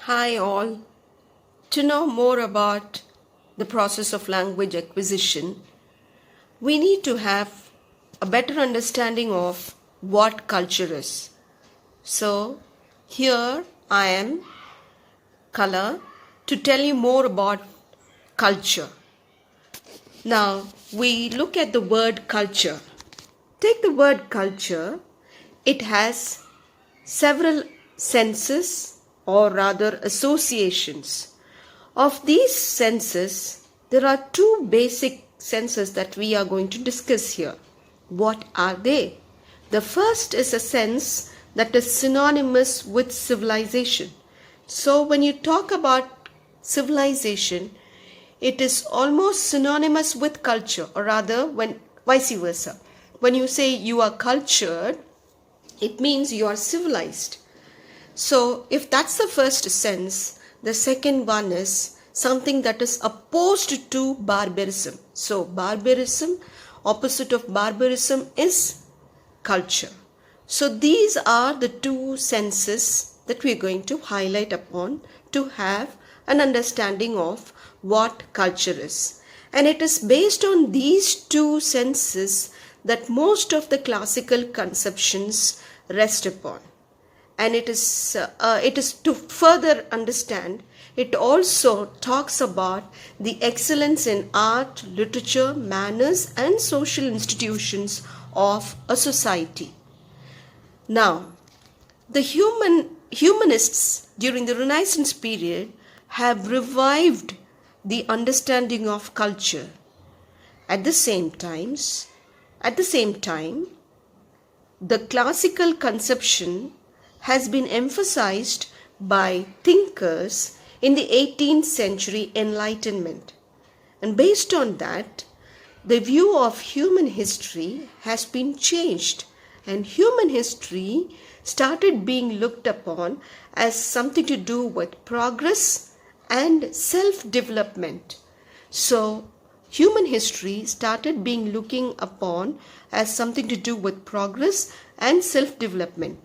Hi, all. To know more about the process of language acquisition, we need to have a better understanding of what culture is. So, here I am, Kala, to tell you more about culture. Now, we look at the word culture. Take the word culture, it has several senses or rather associations. Of these senses, there are two basic senses that we are going to discuss here. What are they? The first is a sense that is synonymous with civilization. So when you talk about civilization, it is almost synonymous with culture, or rather when vice versa. When you say you are cultured, it means you are civilized. So if that's the first sense, the second one is something that is opposed to barbarism. So barbarism, opposite of barbarism is culture. So these are the two senses that we are going to highlight upon to have an understanding of what culture is. And it is based on these two senses that most of the classical conceptions rest upon. And it is to further understand, it also talks about the excellence in art, literature, manners and social institutions of a society. Now, the humanists during the Renaissance period have revived the understanding of culture. At the same time, the classical conception has been emphasized by thinkers in the 18th century Enlightenment. And based on that, the view of human history has been changed, and human history started being looked upon as something to do with progress and self-development. So, human history started being looking upon as something to do with progress and self-development.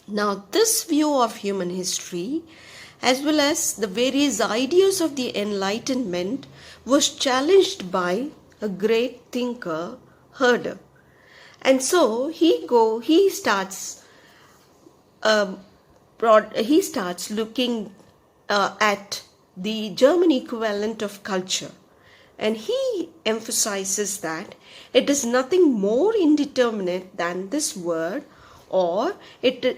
Now, this view of human history, as well as the various ideas of the Enlightenment, was challenged by a great thinker, Herder. And so he starts looking at the German equivalent of culture. And he emphasizes that it is nothing more indeterminate than this word, or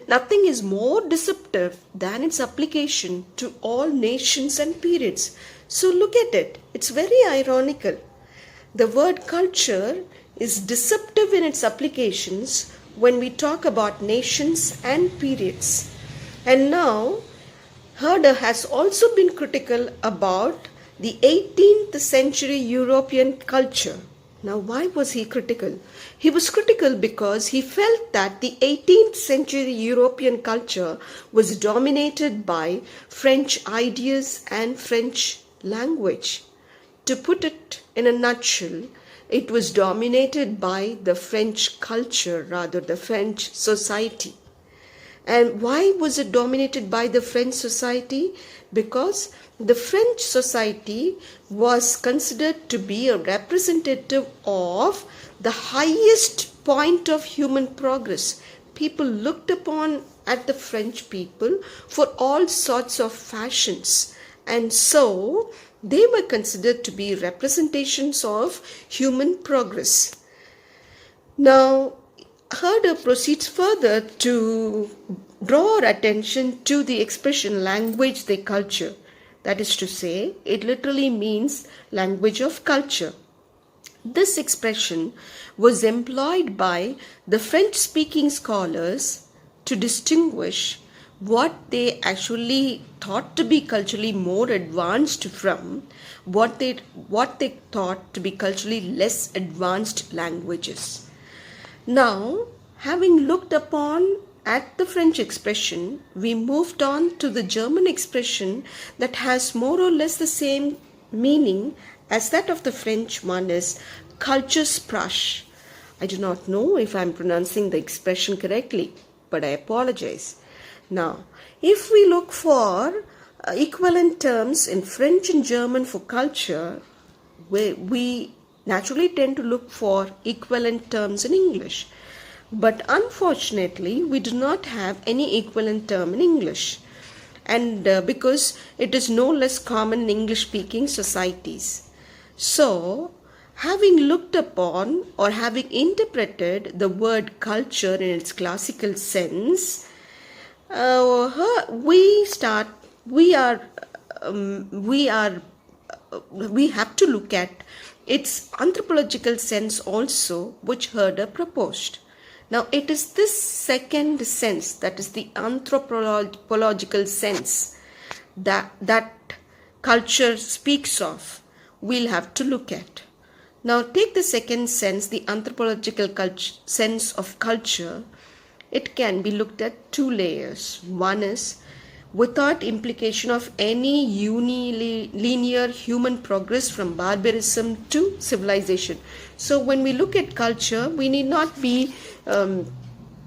nothing is more deceptive than its application to all nations and periods. So look at it. It's very ironical. The word culture is deceptive in its applications when we talk about nations and periods. And now, Herder has also been critical about the 18th century European culture. Now, why was he critical? He was critical because he felt that the 18th century European culture was dominated by French ideas and French language. To put it in a nutshell, it was dominated by the French culture, rather the French society. And why was it dominated by the French society? Because the French society was considered to be a representative of the highest point of human progress. People looked upon at the French people for all sorts of fashions, and so they were considered to be representations of human progress. Now, Herder proceeds further to draw our attention to the expression language de culture. That is to say, it literally means language of culture. This expression was employed by the French-speaking scholars to distinguish what they actually thought to be culturally more advanced from what they thought to be culturally less advanced languages. Now, having looked upon at the French expression, we moved on to the German expression that has more or less the same meaning as that of the French one, is Kultursprache. I do not know if I am pronouncing the expression correctly, but I apologize. Now, if we look for equivalent terms in French and German for culture, we naturally tend to look for equivalent terms in English. But unfortunately, we do not have any equivalent term in English. And because it is no less common in English-speaking societies. So, having looked upon or having interpreted the word culture in its classical sense, we have to look at its anthropological sense also, which Herder proposed. Now, it is this second sense, that is the anthropological sense, that culture speaks of, we'll have to look at. Now, take the second sense, the anthropological sense of culture. It can be looked at two layers. One is without implication of any linear human progress from barbarism to civilization. So when we look at culture, we need not be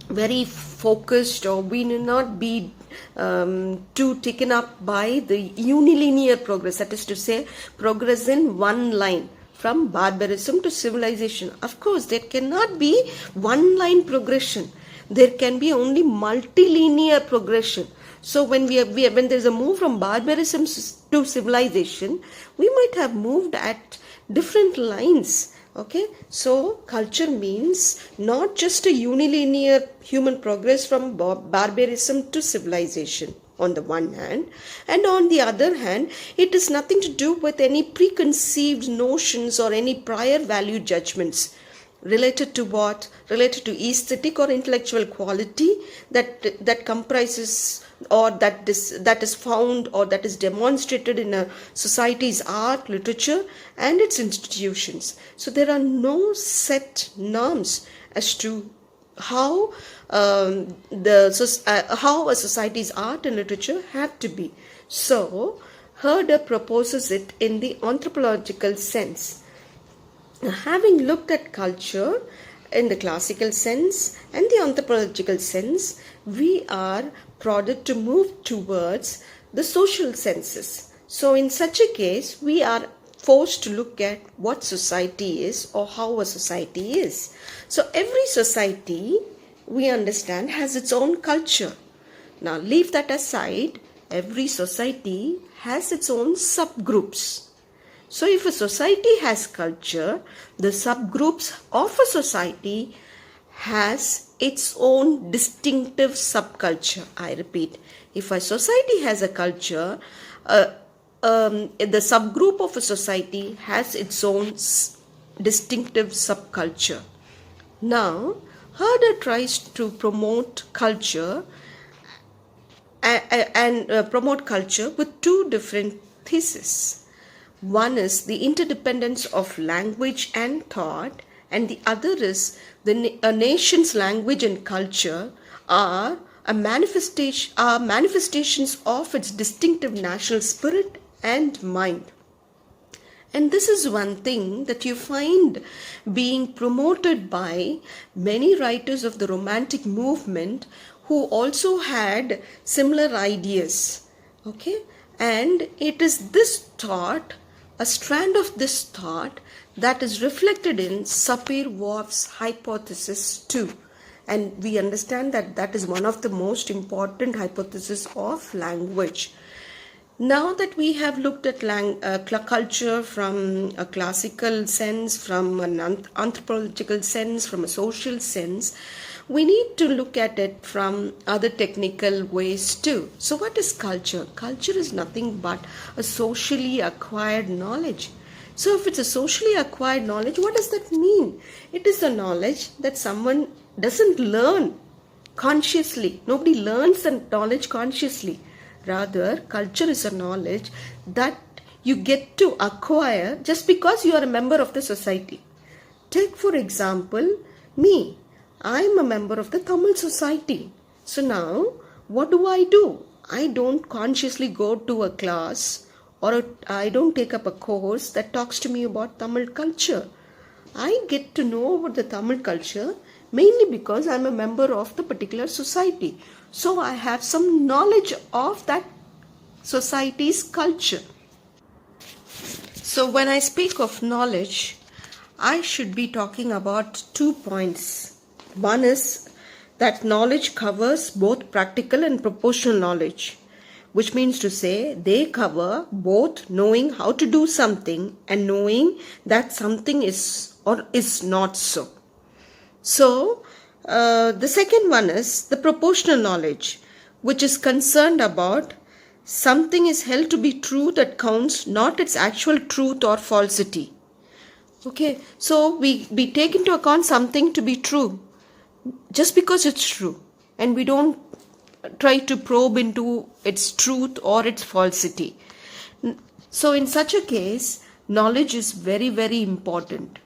very focused, or we need not be too taken up by the unilinear progress, that is to say, progress in one line from barbarism to civilization. Of course, there cannot be one line progression. There can be only multilinear progression. So when when there is a move from barbarism to civilization, we might have moved at different lines. Okay, so culture means not just a unilinear human progress from barbarism to civilization on the one hand, and on the other hand, it is nothing to do with any preconceived notions or any prior value judgments related to what? Related to aesthetic or intellectual quality that comprises, or that is found, or that is demonstrated in a society's art, literature, and its institutions. So there are no set norms as to how how a society's art and literature have to be. So Herder proposes it in the anthropological sense. Now, having looked at culture in the classical sense and the anthropological sense, we are prodded to move towards the social senses. So in such a case, we are forced to look at what society is, or how a society is. So every society, we understand, has its own culture. Now leave that aside, every society has its own subgroups. So if a society has culture, the subgroups of a society has its own distinctive subculture. I repeat, if a society has a culture, the subgroup of a society has its own distinctive subculture. Now, Herder tries to promote culture and promote culture with two different theses. One is the interdependence of language and thought, and the other is a nation's language and culture are manifestations of its distinctive national spirit and mind. And this is one thing that you find being promoted by many writers of the Romantic movement who also had similar ideas. Okay? And it is this thought, a strand of this thought, that is reflected in Sapir-Whorf's hypothesis too. And we understand that that is one of the most important hypotheses of language. Now that we have looked at culture from a classical sense, from an anthropological sense, from a social sense, we need to look at it from other technical ways too. So what is culture? Culture is nothing but a socially acquired knowledge. So if it's a socially acquired knowledge, what does that mean? It is the knowledge that someone doesn't learn consciously. Nobody learns the knowledge consciously. Rather, culture is a knowledge that you get to acquire just because you are a member of the society. Take for example, me. I am a member of the Tamil society. So now, what do? I don't consciously go to a class, or I don't take up a course that talks to me about Tamil culture. I get to know about the Tamil culture mainly because I am a member of the particular society. So I have some knowledge of that society's culture. So when I speak of knowledge, I should be talking about 2 points. One is that knowledge covers both practical and proportional knowledge, which means to say they cover both knowing how to do something and knowing that something is or is not so. So, the second one is the proportional knowledge, which is concerned about something is held to be true that counts, not its actual truth or falsity. Okay, so we take into account something to be true just because it's true, and we don't try to probe into its truth or its falsity. So in such a case, knowledge is very, very important.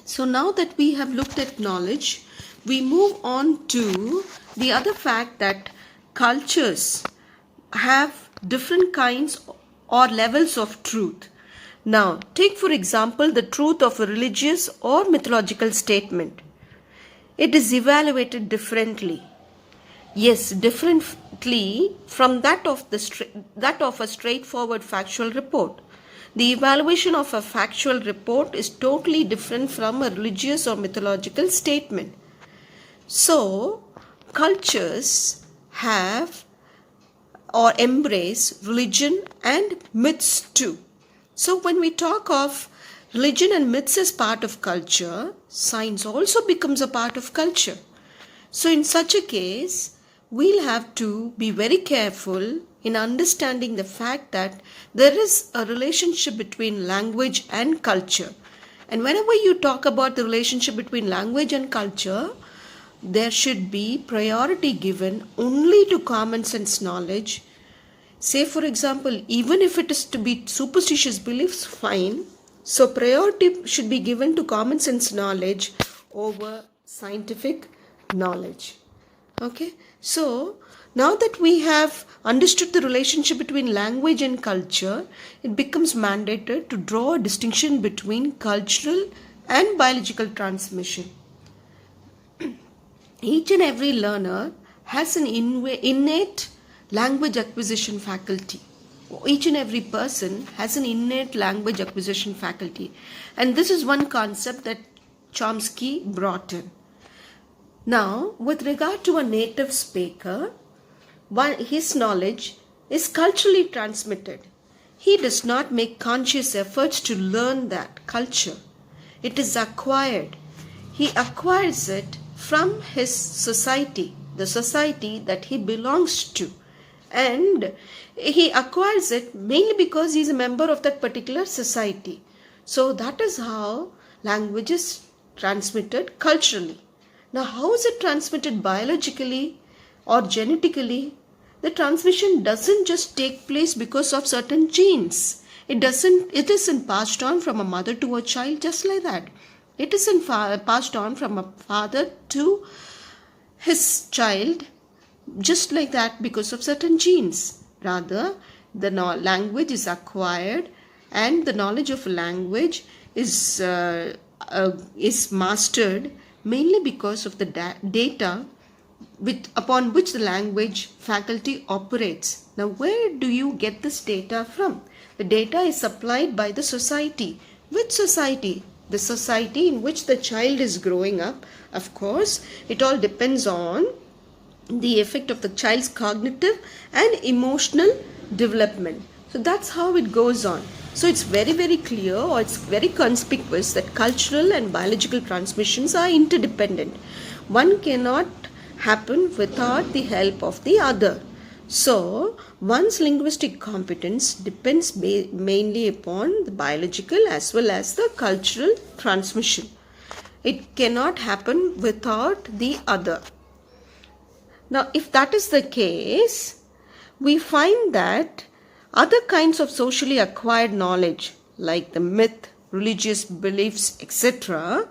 So now that we have looked at knowledge, we move on to the other fact that cultures have different kinds or levels of truth. Now, take for example the truth of a religious or mythological statement. It is evaluated differently. Yes, differently from that of a straightforward factual report. The evaluation of a factual report is totally different from a religious or mythological statement. So, cultures have or embrace religion and myths too. So, when we talk of religion and myths as part of culture, science also becomes a part of culture. So, in such a case, we'll have to be very careful in understanding the fact that there is a relationship between language and culture. And whenever you talk about the relationship between language and culture, there should be priority given only to common sense knowledge. Say, for example, even if it is to be superstitious beliefs, fine. So, priority should be given to common sense knowledge over scientific knowledge. Okay, so now that we have understood the relationship between language and culture, it becomes mandated to draw a distinction between cultural and biological transmission. Each and every learner has an innate language acquisition faculty. Each and every person has an innate language acquisition faculty. And this is one concept that Chomsky brought in. Now, with regard to a native speaker, his knowledge is culturally transmitted. He does not make conscious efforts to learn that culture. It is acquired. He acquires it from his society, the society that he belongs to. And he acquires it mainly because he is a member of that particular society. So that is how language is transmitted culturally. Now, how is it transmitted biologically or genetically? The transmission doesn't just take place because of certain genes. It isn't passed on from a mother to a child just like that. It isn't passed on from a father to his child just like that because of certain genes. Rather, the language is acquired, and the knowledge of language is mastered mainly because of the data upon which the language faculty operates. Now, where do you get this data from? The data is supplied by the society. Which society? The society in which the child is growing up. Of course, it all depends on the effect of the child's cognitive and emotional development. So that's how it goes on. So it's very, very clear, or it's very conspicuous, that cultural and biological transmissions are interdependent. One cannot happen without the help of the other. So one's linguistic competence depends mainly upon the biological as well as the cultural transmission. It cannot happen without the other. Now, if that is the case, we find that other kinds of socially acquired knowledge, like the myth, religious beliefs, etc.,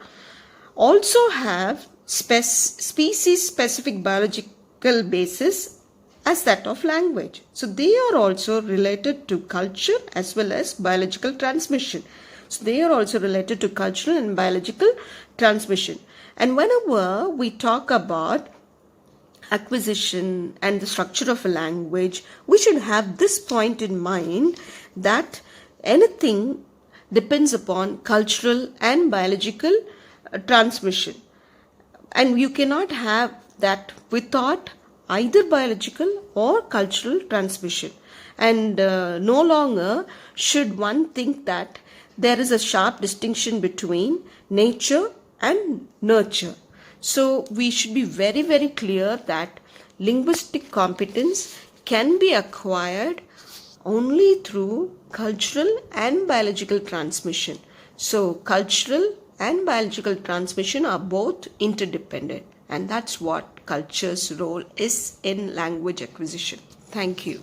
also have species-specific biological basis as that of language. So they are also related to culture as well as biological transmission. So they are also related to cultural and biological transmission. And whenever we talk about acquisition and the structure of a language, we should have this point in mind, that anything depends upon cultural and biological transmission. And you cannot have that without either biological or cultural transmission. And no longer should one think that there is a sharp distinction between nature and nurture. So we should be very, very clear that linguistic competence can be acquired only through cultural and biological transmission. So cultural and biological transmission are both interdependent, and that's what culture's role is in language acquisition. Thank you.